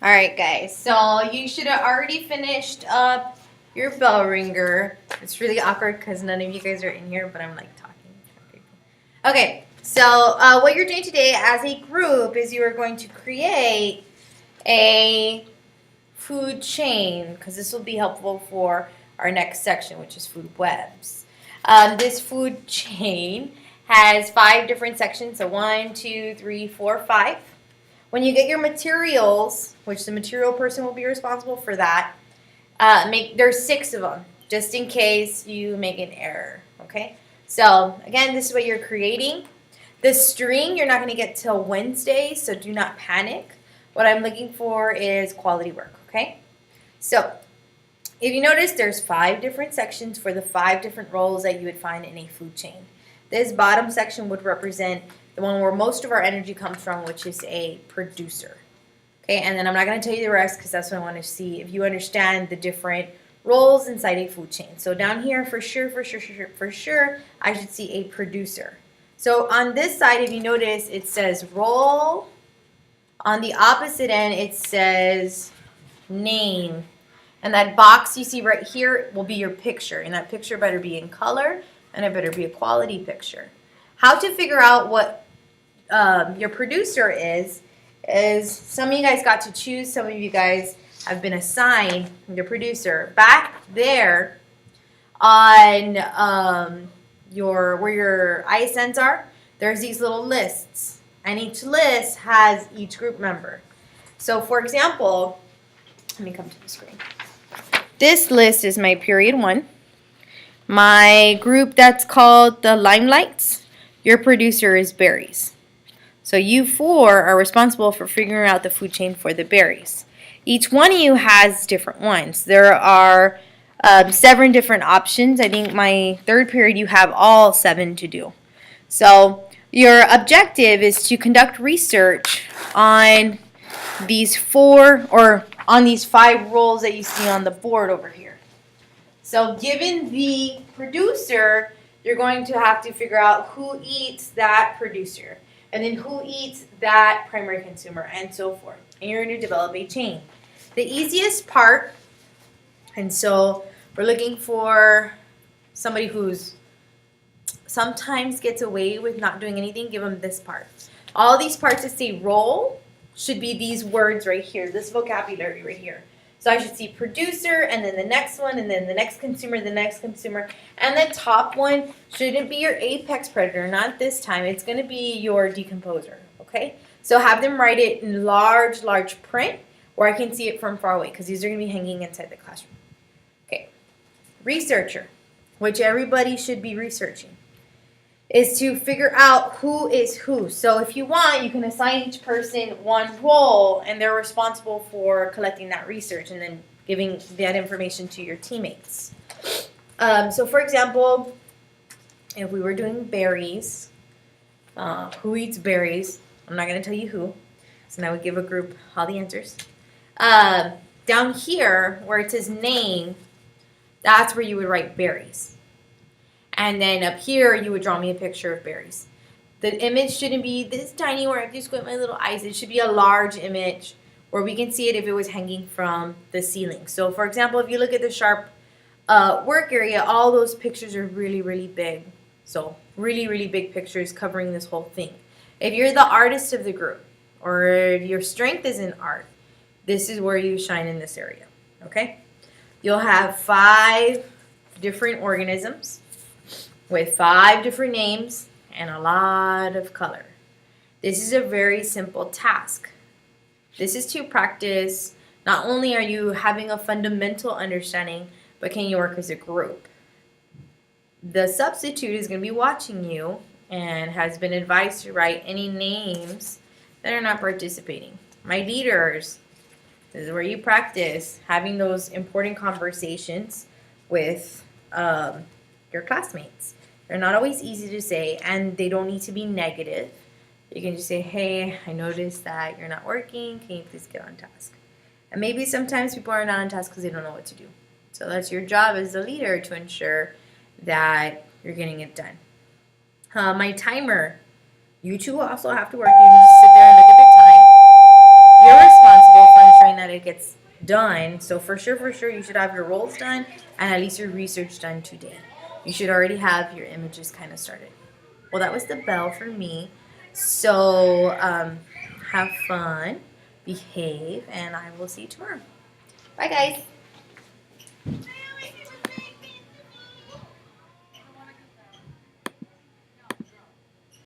Alright guys, so you should have already finished up your bell ringer. It's really awkward because none of you guys are in here, but I'm like talking. Okay, so what you're doing today as a group is you are going to create a food chain, because this will be helpful for our next section, which is food webs. This food chain has 5 different sections, so 1, 2, 3, 4, 5. When you get your materials, which the material person will be responsible for that, there's 6 of them, just in case you make an error, okay? So, again, this is what you're creating. The string you're not going to get till Wednesday, so do not panic. What I'm looking for is quality work, okay? So, if you notice, there's 5 different sections for the 5 different roles that you would find in a food chain. This bottom section would represent the one where most of our energy comes from, which is a producer. Okay, and then I'm not going to tell you the rest because that's what I want to see if you understand the different roles inside a food chain. So down here, for sure, I should see a producer. So on this side, if you notice, it says role. On the opposite end, it says name. And that box you see right here will be your picture. And that picture better be in color, and it better be a quality picture. How to figure out what your producer is some of you guys got to choose. Some of you guys have been assigned your producer. Back there on where your ISNs are, there's these little lists. And each list has each group member. So for example, let me come to the screen. This list is my period 1. My group that's called the Limelights, your producer is berries. So you 4 are responsible for figuring out the food chain for the berries. Each one of you has different ones. There are 7 different options. I think my 3rd period you have all 7 to do. So your objective is to conduct research on these 4 or on these 5 roles that you see on the board over here. So given the producer, you're going to have to figure out who eats that producer, and then who eats that primary consumer, and so forth. And you're going to develop a chain. The easiest part, and so we're looking for somebody who's sometimes gets away with not doing anything, give them this part. All these parts that say role should be these words right here, this vocabulary right here. So I should see producer, and then the next one, and then the next consumer, and the top one shouldn't be your apex predator, not this time. It's going to be your decomposer, okay? So have them write it in large print where I can see it from far away, because these are going to be hanging inside the classroom. Okay, researcher, which everybody should be researching, is to figure out who is who. So if you want, you can assign each person one role, and they're responsible for collecting that research and then giving that information to your teammates. So for example, if we were doing berries, who eats berries? I'm not going to tell you who. So now we give a group all the answers. Down here, where it says name, that's where you would write berries. And then up here, you would draw me a picture of berries. The image shouldn't be this tiny where I have to squint my little eyes. It should be a large image where we can see it if it was hanging from the ceiling. So for example, if you look at the sharp work area, all those pictures are really big. So really big pictures covering this whole thing. If you're the artist of the group, or your strength is in art, this is where you shine in this area, okay? You'll have 5 different organisms with 5 different names and a lot of color. This is a very simple task. This is to practice, not only are you having a fundamental understanding, but can you work as a group? The substitute is going to be watching you and has been advised to write any names that are not participating. My leaders, this is where you practice having those important conversations with your classmates. They're not always easy to say, and they don't need to be negative. You can just say, hey, I noticed that you're not working. Can you please get on task? And maybe sometimes people are not on task because they don't know what to do. So that's your job as the leader to ensure that you're getting it done. My timer, you two also have to work. You can just sit there and look at the time. You're responsible for ensuring gets done. So for sure, you should have your roles done and at least your research done today. You should already have your images kind of started. Well, that was the bell for me. So have fun, behave, and I will see you tomorrow. Bye, guys.